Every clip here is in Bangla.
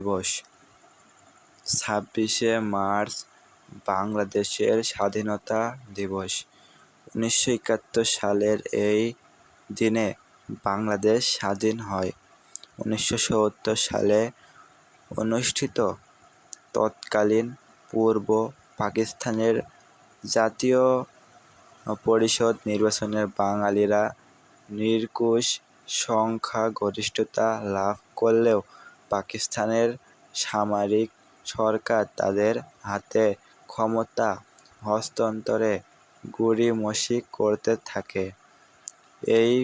দিবস। ২৬শে মার্চ বাংলাদেশের স্বাধীনতা দিবস। ১৯৭১ সালের এই দিনে বাংলাদেশ স্বাধীন হয়। ১৯৭০ সালে অনুষ্ঠিত তৎকালীন পূর্ব পাকিস্তানের জাতীয় পরিষদ নির্বাচনে বাঙালিরা নিরঙ্কুশ সংখ্যাগরিষ্ঠতা লাভ করলেও পাকিস্তানের সামরিক সরকার তাদের হাতে ক্ষমতা হস্তান্তরে গড়িমসি করতে থাকে। এই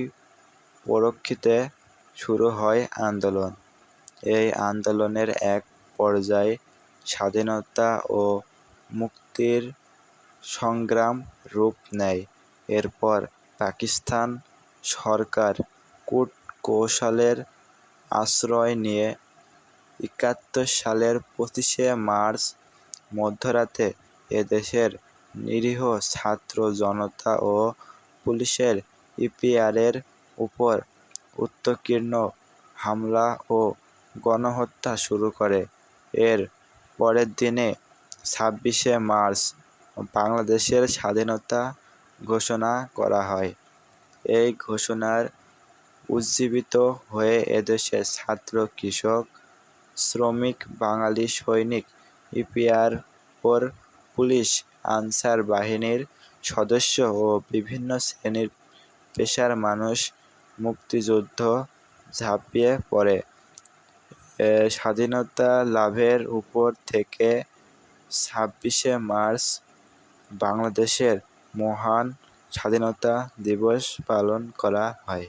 পরিপ্রেক্ষিতে শুরু হয় আন্দোলন। এই আন্দোলনের এক পর্যায়ে স্বাধীনতা ও মুক্তির সংগ্রাম রূপ নেয়। এরপর পাকিস্তান সরকার কূটকৌশলের আশ্রয় নিয়ে ৭১ সালের ২৫শে মার্চ মধ্যরাতে এদেশের নিরীহ ছাত্র জনতা ও পুলিশের ইপিআরের উপর উৎকীর্ণ হামলা ও গণহত্যা শুরু করে। এর পরের দিনে ২৬শে মার্চ বাংলাদেশের স্বাধীনতা ঘোষণা করা হয়। এই ঘোষণায় উজ্জীবিত হয়ে এদেশের ছাত্র, কৃষক, শ্রমিক, বাঙালি সৈনিক, ইপিআর ও পুলিশ, আনসার বাহিনীর সদস্য ও বিভিন্ন শ্রেণী পেশার মানুষ মুক্তিযুদ্ধে ঝাঁপিয়ে পড়ে। স্বাধীনতা লাভের পর থেকে ২৬শে মার্চ বাংলাদেশের মহান স্বাধীনতা দিবস পালন করা হয়।